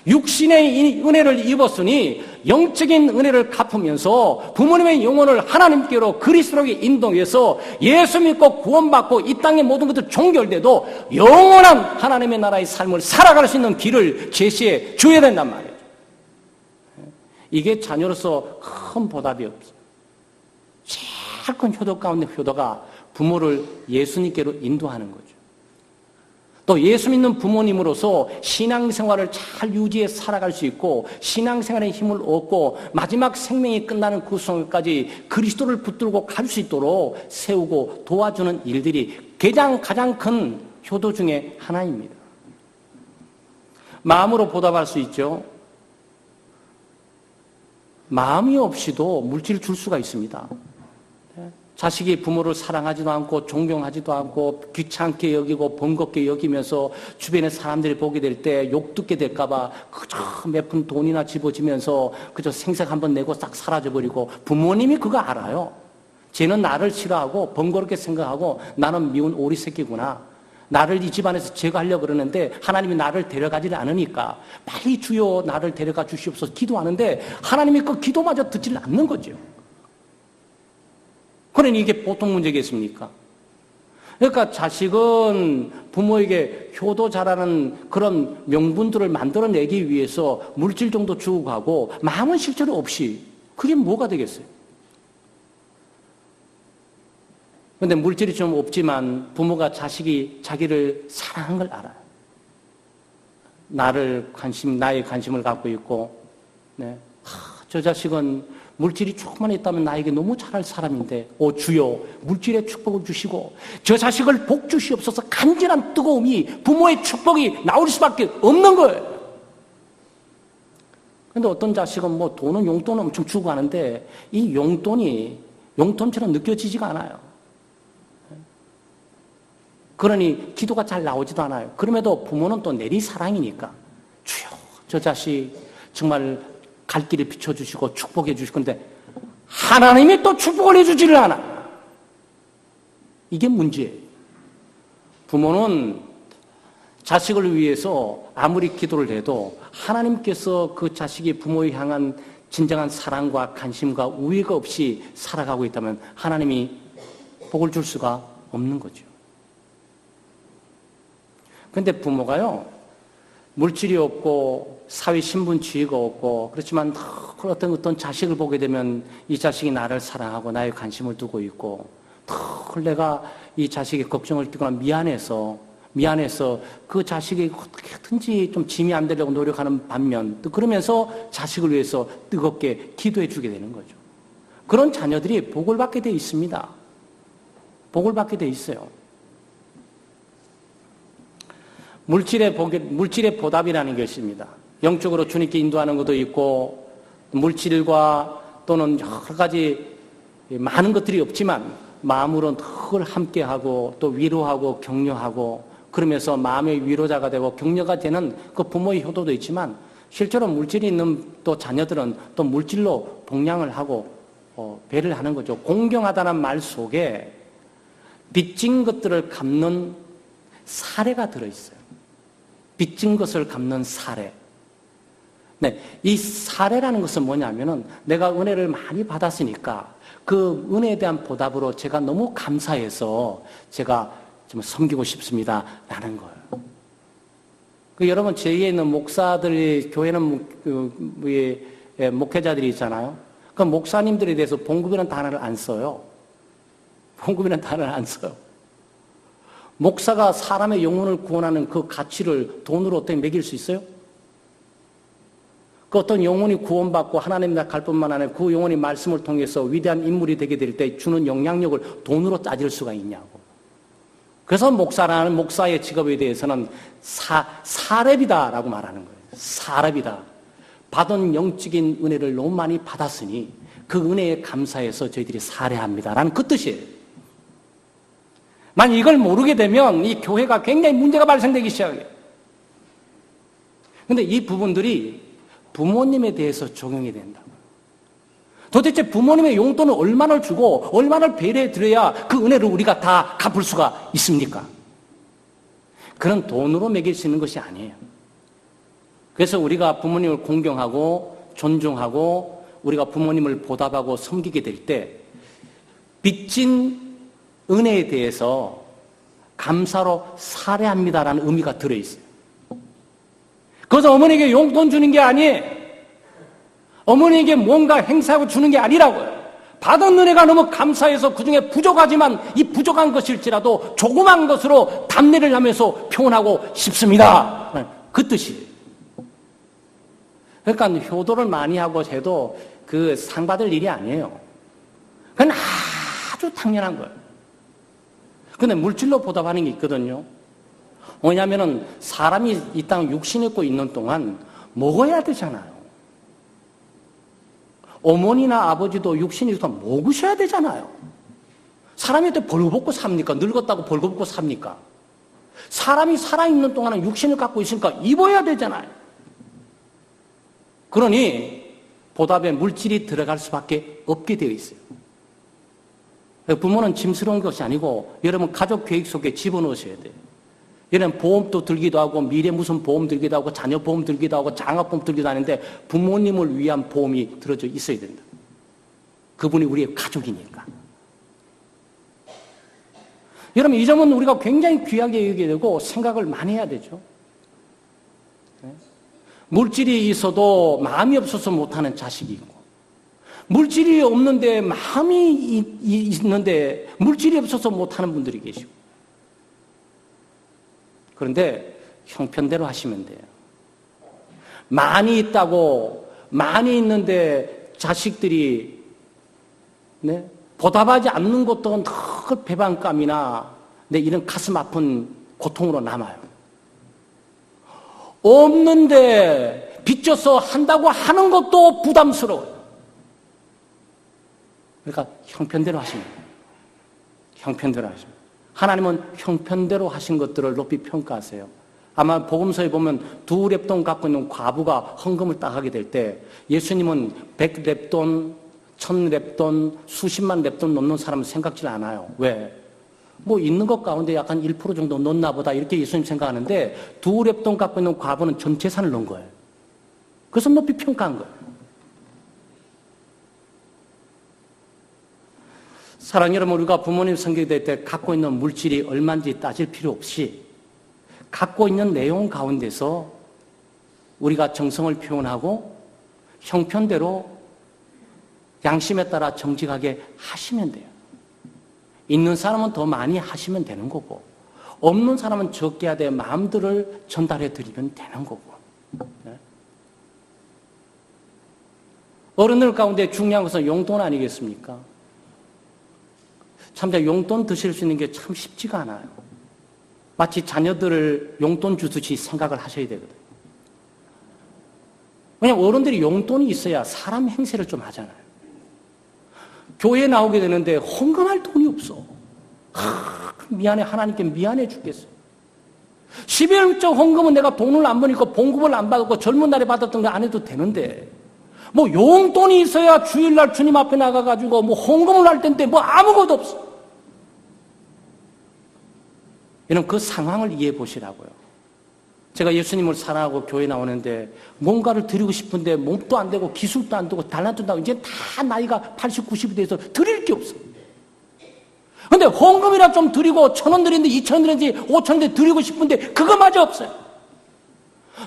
육신의 은혜를 입었으니 영적인 은혜를 갚으면서 부모님의 영혼을 하나님께로 그리스도로 인도해서 예수 믿고 구원받고 이 땅의 모든 것들 종결돼도 영원한 하나님의 나라의 삶을 살아갈 수 있는 길을 제시해 줘야 된단 말이에요. 이게 자녀로서 큰 보답이 없어요. 제일 큰 효도 가운데 효도가 부모를 예수님께로 인도하는 거죠. 또 예수 믿는 부모님으로서 신앙생활을 잘 유지해 살아갈 수 있고 신앙생활의 힘을 얻고 마지막 생명이 끝나는 그 순간까지 그리스도를 붙들고 갈 수 있도록 세우고 도와주는 일들이 가장 큰 효도 중에 하나입니다. 마음으로 보답할 수 있죠. 마음이 없이도 물질을 줄 수가 있습니다. 자식이 부모를 사랑하지도 않고 존경하지도 않고 귀찮게 여기고 번겁게 여기면서 주변의 사람들이 보게 될 때 욕 듣게 될까봐 그저 몇 푼 돈이나 집어지면서 그저 생색 한번 내고 싹 사라져버리고 부모님이 그거 알아요. 쟤는 나를 싫어하고 번거롭게 생각하고 나는 미운 오리 새끼구나. 나를 이 집안에서 제거하려고 그러는데 하나님이 나를 데려가지를 않으니까 빨리 주여 나를 데려가 주시옵소서 기도하는데 하나님이 그 기도마저 듣지를 않는 거죠. 그러니 이게 보통 문제겠습니까? 그러니까 자식은 부모에게 효도 잘하는 그런 명분들을 만들어내기 위해서 물질 정도 주고 가고 마음은 실제로 없이 그게 뭐가 되겠어요? 그런데 물질이 좀 없지만 부모가 자식이 자기를 사랑한 걸 알아요. 나의 관심을 갖고 있고, 저 자식은 물질이 조금만 있다면 나에게 너무 잘할 사람인데 주여 물질의 축복을 주시고 저 자식을 복 주시옵소서. 간절한 뜨거움이 부모의 축복이 나올 수밖에 없는 거예요. 그런데 어떤 자식은 뭐 돈은 용돈은 엄청 주고 가는데 이 용돈이 용돈처럼 느껴지지가 않아요. 그러니 기도가 잘 나오지도 않아요. 그럼에도 부모는 또 내리사랑이니까 주여 저 자식 정말 갈 길을 비춰주시고 축복해 주실 건데 하나님이 또 축복을 해주지를 않아. 이게 문제예요. 부모는 자식을 위해서 아무리 기도를 해도 하나님께서 그 자식이 부모에 향한 진정한 사랑과 관심과 우애가 없이 살아가고 있다면 하나님이 복을 줄 수가 없는 거죠. 그런데 부모가요, 물질이 없고 사회 신분 지위가 없고 그렇지만 어떤 자식을 보게 되면 이 자식이 나를 사랑하고 나의 관심을 두고 있고 내가 이 자식의 걱정을 뛰거나 미안해서 그 자식이 어떻게든지 좀 짐이 안 되려고 노력하는 반면 또 그러면서 자식을 위해서 뜨겁게 기도해 주게 되는 거죠. 그런 자녀들이 복을 받게 돼 있습니다. 복을 받게 돼 있어요. 물질의 보답이라는 것입니다. 영적으로 주님께 인도하는 것도 있고, 물질과 또는 여러 가지 많은 것들이 없지만, 마음으로 늘 함께하고, 또 위로하고, 격려하고, 그러면서 마음의 위로자가 되고, 격려가 되는 그 부모의 효도도 있지만, 실제로 물질이 있는 또 자녀들은 또 물질로 복양을 하고, 배를 하는 거죠. 공경하다는 말 속에 빚진 것들을 갚는 사례가 들어있어요. 빚진 것을 갚는 사례. 네, 이 사례라는 것은 뭐냐면은 내가 은혜를 많이 받았으니까 그 은혜에 대한 보답으로 제가 너무 감사해서 제가 좀 섬기고 싶습니다. 라는 거예요. 여러분, 저희에 있는 목사들이, 교회는 목회자들이 있잖아요. 그 목사님들에 대해서 봉급이라는 단어를 안 써요. 봉급이라는 단어를 안 써요. 목사가 사람의 영혼을 구원하는 그 가치를 돈으로 어떻게 매길 수 있어요? 그 어떤 영혼이 구원받고 하나님 나라 갈 뿐만 아니라 그 영혼이 말씀을 통해서 위대한 인물이 되게 될 때 주는 영향력을 돈으로 따질 수가 있냐고. 그래서 목사라는 목사의 직업에 대해서는 사렙이다라고 말하는 거예요. 사렙이다. 받은 영적인 은혜를 너무 많이 받았으니 그 은혜에 감사해서 저희들이 사례합니다라는 그 뜻이에요. 만약 이걸 모르게 되면 이 교회가 굉장히 문제가 발생되기 시작해요. 그런데 이 부분들이 부모님에 대해서 적용이 된다고. 도대체 부모님의 용돈을 얼마나 주고 얼마나 배려해 드려야 그 은혜를 우리가 다 갚을 수가 있습니까? 그런 돈으로 매길 수 있는 것이 아니에요. 그래서 우리가 부모님을 공경하고 존중하고 우리가 부모님을 보답하고 섬기게 될 때 빚진 은혜에 대해서 감사로 사례합니다라는 의미가 들어있어요. 그래서 어머니에게 용돈 주는 게 아니에요. 어머니에게 뭔가 행사하고 주는 게 아니라고요. 받은 은혜가 너무 감사해서 그중에 부족하지만 이 부족한 것일지라도 조그만 것으로 답례를 하면서 표현하고 싶습니다. 그 뜻이에요. 그러니까 효도를 많이 하고 해도 그 상 받을 일이 아니에요. 그건 아주 당연한 거예요. 근데 물질로 보답하는 게 있거든요. 왜냐하면 사람이 이 땅 육신 입고 있는 동안 먹어야 되잖아요. 어머니나 아버지도 육신이 있으면 먹으셔야 되잖아요. 사람이 어떻게 벌거벗고 삽니까? 늙었다고 벌거벗고 삽니까? 사람이 살아있는 동안은 육신을 갖고 있으니까 입어야 되잖아요. 그러니 보답에 물질이 들어갈 수밖에 없게 되어 있어요. 부모는 짐스러운 것이 아니고 여러분 가족 계획 속에 집어넣으셔야 돼요. 여러분 보험도 들기도 하고 미래 무슨 보험 들기도 하고 자녀 보험 들기도 하고 장학보험 들기도 하는데 부모님을 위한 보험이 들어져 있어야 된다. 그분이 우리의 가족이니까. 여러분 이 점은 우리가 굉장히 귀하게 여기게 되고 생각을 많이 해야 되죠. 물질이 있어도 마음이 없어서 못하는 자식이 있고 물질이 없는데 마음이 있는데 물질이 없어서 못하는 분들이 계시고 그런데 형편대로 하시면 돼요. 많이 있다고 많이 있는데 자식들이 보답하지 않는 것도 늘 배반감이나 이런 가슴 아픈 고통으로 남아요. 없는데 빚져서 한다고 하는 것도 부담스러워요. 그러니까 형편대로 하시면 돼요. 형편대로 하시면 돼요. 하나님은 형편대로 하신 것들을 높이 평가하세요. 아마 복음서에 보면 2렙돈 갖고 있는 과부가 헌금을 딱 하게 될 때 예수님은 100렙돈, 1000렙돈, 수십만 렙돈 넣는 사람은 생각지 않아요. 왜? 뭐 있는 것 가운데 약간 1% 정도 넣나 보다 이렇게 예수님 생각하는데 2렙돈 갖고 있는 과부는 전 재산을 넣은 거예요. 그래서 높이 평가한 거예요. 사랑하는 여러분, 우리가 부모님 섬기게 될 때 갖고 있는 물질이 얼마인지 따질 필요 없이 갖고 있는 내용 가운데서 우리가 정성을 표현하고 형편대로 양심에 따라 정직하게 하시면 돼요. 있는 사람은 더 많이 하시면 되는 거고 없는 사람은 적게 하되 마음들을 전달해 드리면 되는 거고 어른들 가운데 중요한 것은 용돈 아니겠습니까? 참, 용돈 드실 수 있는 게 참 쉽지가 않아요. 마치 자녀들을 용돈 주듯이 생각을 하셔야 되거든요. 왜냐하면 어른들이 용돈이 있어야 사람 행세를 좀 하잖아요. 교회에 나오게 되는데 헌금할 돈이 없어. 미안해, 하나님께 미안해 죽겠어. 12월적 헌금은 내가 돈을 안 버니까 봉급을 안 받았고 젊은 날에 받았던 거 안 해도 되는데 뭐 용돈이 있어야 주일날 주님 앞에 나가가지고 뭐 헌금을 할 텐데 뭐 아무것도 없어. 여러분 그 상황을 이해해 보시라고요. 제가 예수님을 사랑하고 교회 나오는데 뭔가를 드리고 싶은데 몸도 안 되고 기술도 안 되고 달란트도 안 되고 이제 다 나이가 80, 90이 돼서 드릴 게 없어. 근데 헌금이라 좀 드리고 1,000원 드리는데 2,000원 드리는지 5,000원 드리고 싶은데 그거마저 없어요.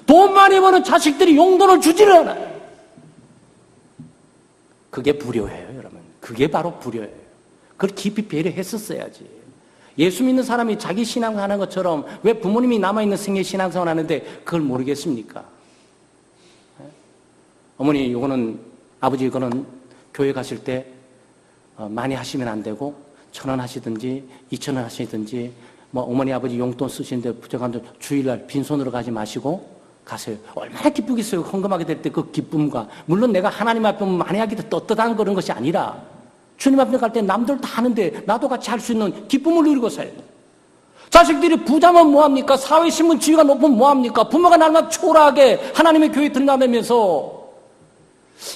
돈 많이 버는 자식들이 용돈을 주지를 않아요. 그게 불효예요, 여러분. 그게 바로 불효예요. 그걸 깊이 배려했었어야지. 예수 믿는 사람이 자기 신앙을 하는 것처럼 왜 부모님이 남아있는 생애 신앙생활 하는데 그걸 모르겠습니까? 어머니, 이거는, 아버지, 이거는 교회 가실 때 많이 하시면 안 되고 1,000원 하시든지 2,000원 하시든지 뭐 어머니, 아버지 용돈 쓰시는데 부족한데 주일날 빈손으로 가지 마시고 가세요. 얼마나 기쁘겠어요. 헌금하게 될 때 그 기쁨과. 물론 내가 하나님 앞에 많이 하기도 떳떳한 그런 것이 아니라 주님 앞에 갈 때 남들 다 하는데 나도 같이 할 수 있는 기쁨을 누리고 살아요. 자식들이 부자면 뭐합니까? 사회신문 지위가 높으면 뭐합니까? 부모가 날마다 초라하게 하나님의 교회에 들나다니면서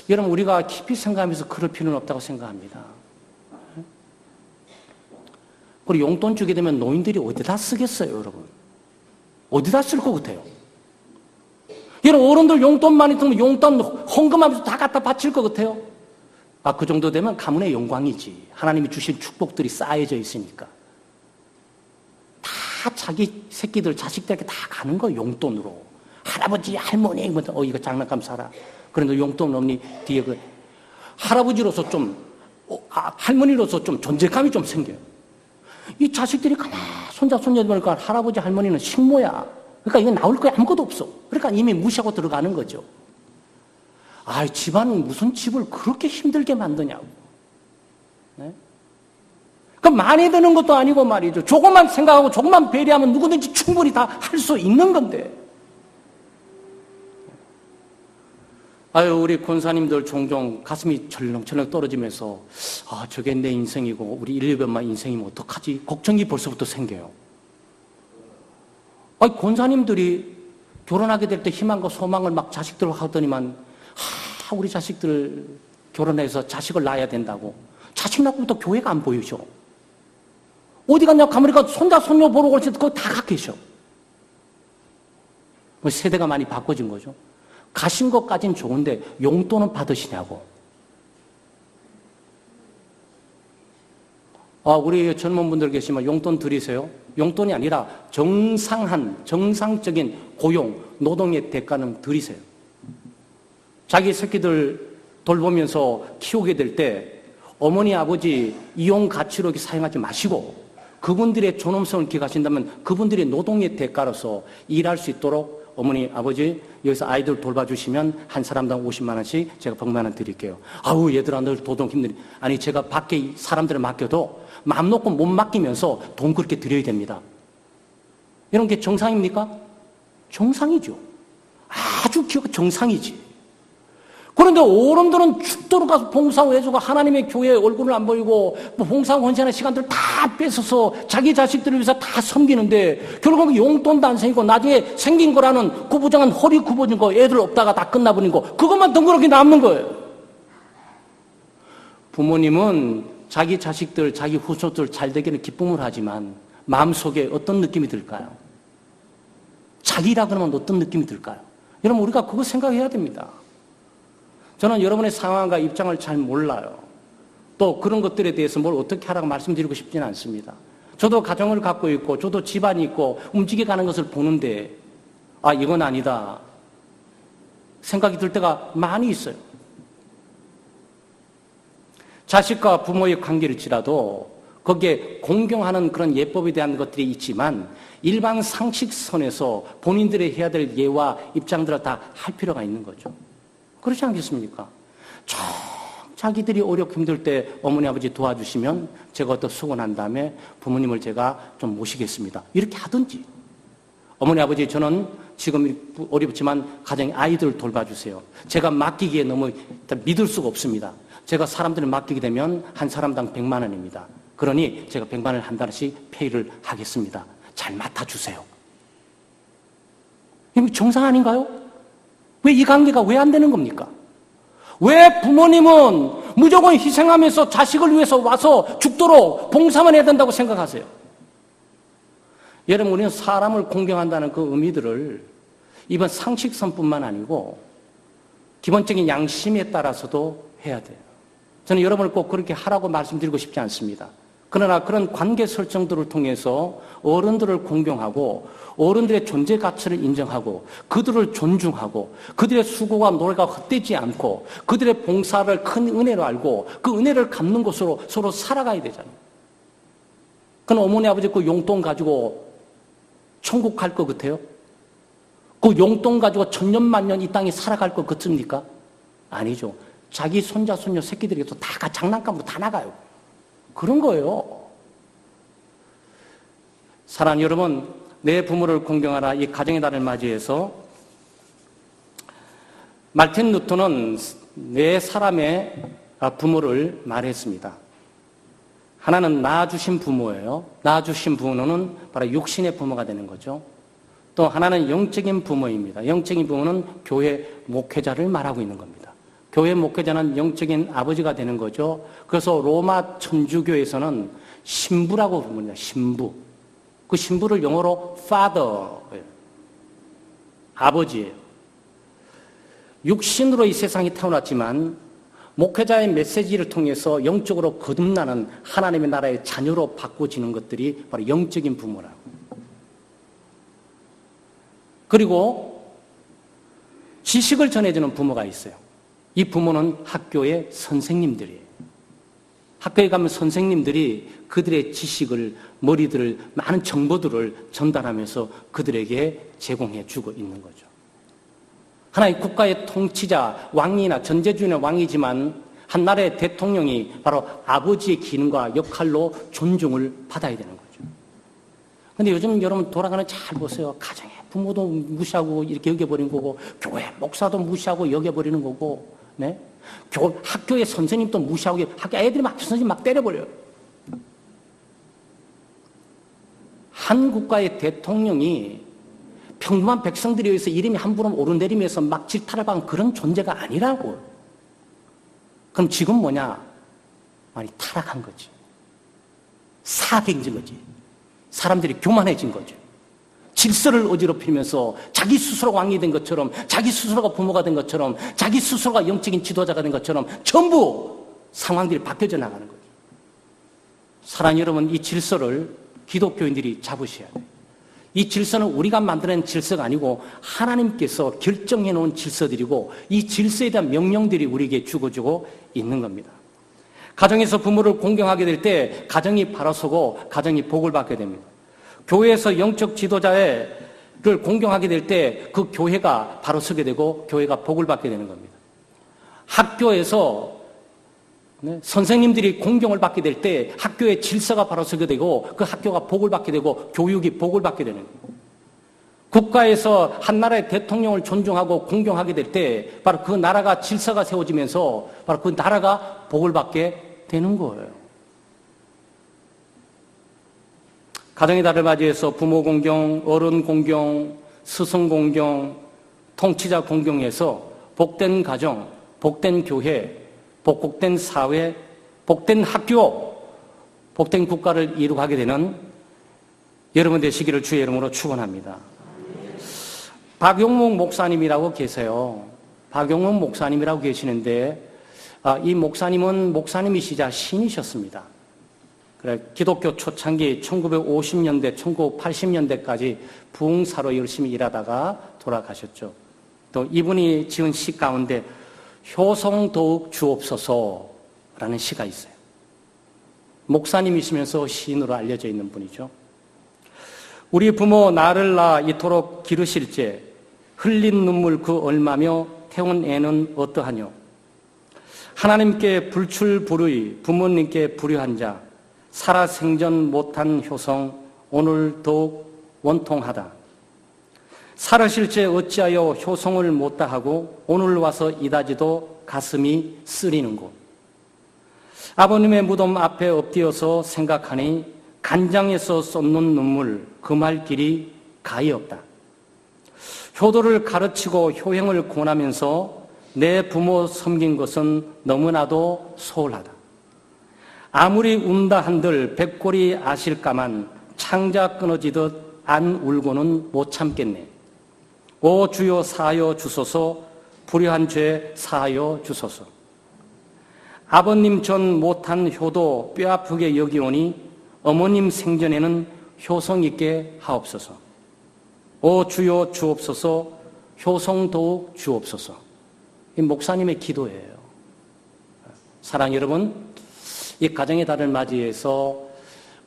여러분 우리가 깊이 생각하면서 그럴 필요는 없다고 생각합니다. 그리고 용돈 주게 되면 노인들이 어디다 쓰겠어요, 여러분? 어디다 쓸 것 같아요? 여러분 어른들 용돈 많이 들면 용돈 헌금하면서 다 갖다 바칠 것 같아요? 그 정도 되면 가문의 영광이지. 하나님이 주신 축복들이 쌓여져 있으니까. 다 자기 새끼들, 자식들에게 다 가는 거예요, 용돈으로. 할아버지, 할머니, 이거 장난감 사라. 그런데 용돈 없니? 뒤에 할아버지로서 좀, 할머니로서 좀 존재감이 좀 생겨요. 이 자식들이 가만 손자, 손녀들 보니까 할아버지, 할머니는 식모야. 그러니까 이거 나올 거에 아무것도 없어. 그러니까 이미 무시하고 들어가는 거죠. 집안은 무슨 집을 그렇게 힘들게 만드냐고. 네? 그럼 많이 드는 것도 아니고 말이죠. 조금만 생각하고 조금만 배려하면 누구든지 충분히 다 할 수 있는 건데. 우리 권사님들 종종 가슴이 철렁철렁 떨어지면서 저게 내 인생이고 우리 1, 2번만 인생이면 어떡하지? 걱정이 벌써부터 생겨요. 권사님들이 결혼하게 될 때 희망과 소망을 막 자식들 하더니만 우리 자식들 결혼해서 자식을 낳아야 된다고. 자식 낳고부터 교회가 안 보이죠. 어디 갔냐 가보니까 손자 손녀 보러 올 때 그거 다 가 계셔. 세대가 많이 바꿔진 거죠. 가신 것까진 좋은데 용돈은 받으시냐고. 우리 젊은 분들 계시면 용돈 드리세요. 용돈이 아니라 정상적인 고용, 노동의 대가는 드리세요. 자기 새끼들 돌보면서 키우게 될 때 어머니, 아버지 이용 가치로 사용하지 마시고 그분들의 존엄성을 기억하신다면 그분들의 노동의 대가로서 일할 수 있도록 어머니, 아버지 여기서 아이들 돌봐주시면 한 사람당 50만 원씩 제가 100만 원 드릴게요. 얘들아 늘 도둑 힘들니. 제가 밖에 사람들을 맡겨도 마음 놓고 못 맡기면서 돈 그렇게 드려야 됩니다. 이런 게 정상입니까? 정상이죠. 아주 정상이지. 그런데 어른들은 죽도록 가서 봉사하고 해주고 하나님의 교회에 얼굴을 안 보이고 봉사하고 헌신하는 시간들 다 뺏어서 자기 자식들을 위해서 다 섬기는데 결국 용돈도 안 생기고 나중에 생긴 거라는 구부정한 허리 굽어진 거 애들 없다가 다 끝나버린 거 그것만 덩그렇게 남는 거예요. 부모님은 자기 자식들, 자기 후손들 잘 되기는 기쁨을 하지만 마음속에 어떤 느낌이 들까요? 자기라 그러면 어떤 느낌이 들까요? 여러분 우리가 그거 생각해야 됩니다. 저는 여러분의 상황과 입장을 잘 몰라요. 또 그런 것들에 대해서 뭘 어떻게 하라고 말씀드리고 싶지는 않습니다. 저도 가정을 갖고 있고 저도 집안이 있고 움직여가는 것을 보는데 이건 아니다 생각이 들 때가 많이 있어요. 자식과 부모의 관계일지라도 거기에 공경하는 그런 예법에 대한 것들이 있지만 일반 상식선에서 본인들이 해야 될 예와 입장들을 다 할 필요가 있는 거죠. 그렇지 않겠습니까? 자기들이 어렵고 힘들 때 어머니 아버지 도와주시면 제가 더 수고 난 다음에 부모님을 제가 좀 모시겠습니다. 이렇게 하든지. 어머니 아버지 저는 지금 어렵지만 가정에 아이들 돌봐주세요. 제가 맡기기에 너무 믿을 수가 없습니다. 제가 사람들을 맡기게 되면 한 사람당 100만 원입니다. 그러니 제가 100만 원을 한 달씩 페이를 하겠습니다. 잘 맡아주세요. 이거 정상 아닌가요? 왜 이 관계가 왜 안 되는 겁니까? 왜 부모님은 무조건 희생하면서 자식을 위해서 와서 죽도록 봉사만 해야 된다고 생각하세요? 여러분, 우리는 사람을 공경한다는 그 의미들을 이번 상식선뿐만 아니고 기본적인 양심에 따라서도 해야 돼요. 저는 여러분을 꼭 그렇게 하라고 말씀드리고 싶지 않습니다. 그러나 그런 관계 설정들을 통해서 어른들을 공경하고 어른들의 존재 가치를 인정하고 그들을 존중하고 그들의 수고와 노력가 헛되지 않고 그들의 봉사를 큰 은혜로 알고 그 은혜를 갚는 것으로 서로 살아가야 되잖아요. 그럼 어머니 아버지 그 용돈 가지고 천국 갈 것 같아요? 그 용돈 가지고 천년만년 이 땅에 살아갈 것 같습니까? 아니죠. 자기 손자 손녀 새끼들이 또 다 장난감으로 다 나가요. 그런 거예요. 사랑하는 여러분, 내 부모를 공경하라 이 가정의 달을 맞이해서 말틴 루터는 네 사람의 부모를 말했습니다. 하나는 낳아주신 부모예요. 낳아주신 부모는 바로 육신의 부모가 되는 거죠. 또 하나는 영적인 부모입니다. 영적인 부모는 교회 목회자를 말하고 있는 겁니다. 교회 목회자는 영적인 아버지가 되는 거죠. 그래서 로마 천주교에서는 신부라고 부릅니다. 신부. 그 신부를 영어로 father, 아버지예요. 육신으로 이 세상에 태어났지만 목회자의 메시지를 통해서 영적으로 거듭나는 하나님의 나라의 자녀로 바꿔지는 것들이 바로 영적인 부모라고. 그리고 지식을 전해주는 부모가 있어요. 이 부모는 학교의 선생님들이에요. 학교에 가면 선생님들이 그들의 지식을, 머리들을, 많은 정보들을 전달하면서 그들에게 제공해 주고 있는 거죠. 하나의 국가의 통치자, 왕이나 전제주인의 왕이지만 한 나라의 대통령이 바로 아버지의 기능과 역할로 존중을 받아야 되는 거죠. 근데 요즘 여러분 돌아가는 잘 보세요. 가정에 부모도 무시하고 이렇게 여겨버리는 거고, 교회 목사도 무시하고 여겨버리는 거고, 네? 학교의 선생님도 무시하고, 학교 애들이 막 선생님 막 때려버려요. 한 국가의 대통령이 평범한 백성들에 의해서 이름이 함부로 오르내리면서 막 질타를 받은 그런 존재가 아니라고. 그럼 지금 뭐냐? 많이 타락한 거지. 사악해진 거지. 사람들이 교만해진 거죠. 질서를 어지럽히면서 자기 스스로가 왕이 된 것처럼, 자기 스스로가 부모가 된 것처럼, 자기 스스로가 영적인 지도자가 된 것처럼 전부 상황들이 바뀌어져 나가는 거죠. 사랑하는 여러분, 이 질서를 기독교인들이 잡으셔야 돼요. 이 질서는 우리가 만드는 질서가 아니고 하나님께서 결정해 놓은 질서들이고 이 질서에 대한 명령들이 우리에게 주어지고 있는 겁니다. 가정에서 부모를 공경하게 될 때 가정이 바로 서고 가정이 복을 받게 됩니다. 교회에서 영적 지도자를 공경하게 될 때 그 교회가 바로 서게 되고 교회가 복을 받게 되는 겁니다. 학교에서 선생님들이 공경을 받게 될 때 학교의 질서가 바로 서게 되고 그 학교가 복을 받게 되고 교육이 복을 받게 되는 거예요. 국가에서 한 나라의 대통령을 존중하고 공경하게 될 때 바로 그 나라가 질서가 세워지면서 바로 그 나라가 복을 받게 되는 거예요. 가정의 달을 맞이해서 부모 공경, 어른 공경, 스승 공경, 통치자 공경에서 복된 가정, 복된 교회, 복된 사회, 복된 학교, 복된 국가를 이루게 되는 여러분 되시기를 주의 이름으로 축원합니다. 박용목 목사님이라고 계세요. 박용목 목사님이라고 계시는데 이 목사님은 목사님이시자 신이셨습니다. 그래, 기독교 초창기 1950년대, 1980년대까지 부흥사로 열심히 일하다가 돌아가셨죠. 또 이분이 지은 시 가운데 효성 더욱 주옵소서라는 시가 있어요. 목사님이시면서 시인으로 알려져 있는 분이죠. 우리 부모 나를 낳아 이토록 기르실제 흘린 눈물 그 얼마며 태운 애는 어떠하뇨. 하나님께 불출불의, 부모님께 불효한 자, 살아생전 못한 효성, 오늘 더욱 원통하다. 살아실제 어찌하여 효성을 못다하고 오늘 와서 이다지도 가슴이 쓰리는 곳. 아버님의 무덤 앞에 엎드려서 생각하니 간장에서 쏟는 눈물 금할 길이 가히 없다. 효도를 가르치고 효행을 권하면서 내 부모 섬긴 것은 너무나도 소홀하다. 아무리 운다 한들 백골이 아실까만 창자 끊어지듯 안 울고는 못 참겠네. 오 주여 사하여 주소서, 불효한 죄 사하여 주소서. 아버님 전 못한 효도 뼈아프게 여기오니 어머님 생전에는 효성 있게 하옵소서. 오 주여 주옵소서, 효성 더욱 주옵소서. 이 목사님의 기도예요. 사랑 여러분, 이 가정의 달을 맞이해서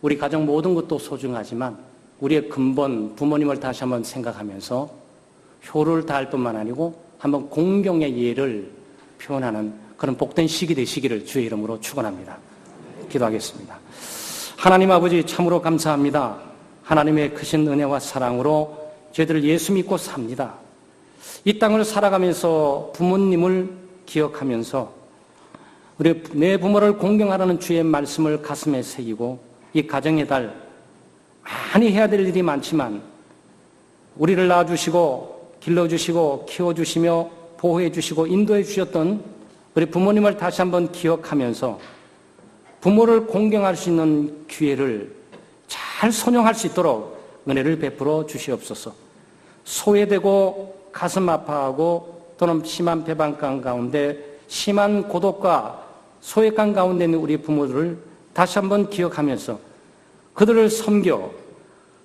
우리 가정 모든 것도 소중하지만 우리의 근본 부모님을 다시 한번 생각하면서 효를 다할 뿐만 아니고 한번 공경의 예를 표현하는 그런 복된 시기 되시기를 주의 이름으로 축원합니다. 기도하겠습니다. 하나님 아버지 참으로 감사합니다. 하나님의 크신 은혜와 사랑으로 저희들 예수 믿고 삽니다. 이 땅을 살아가면서 부모님을 기억하면서 우리 내 부모를 공경하라는 주의 말씀을 가슴에 새기고 이 가정의 달 많이 해야 될 일이 많지만 우리를 낳아주시고 길러주시고 키워주시며 보호해주시고 인도해주셨던 우리 부모님을 다시 한번 기억하면서 부모를 공경할 수 있는 기회를 잘 선용할 수 있도록 은혜를 베풀어 주시옵소서. 소외되고 가슴 아파하고 또는 심한 배반감 가운데 심한 고독과 소외감 가운데 있는 우리 부모들을 다시 한번 기억하면서 그들을 섬겨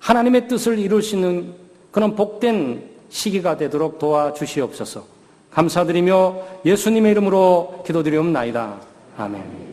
하나님의 뜻을 이룰 수 있는 그런 복된 시기가 되도록 도와주시옵소서. 감사드리며 예수님의 이름으로 기도드리옵나이다. 아멘.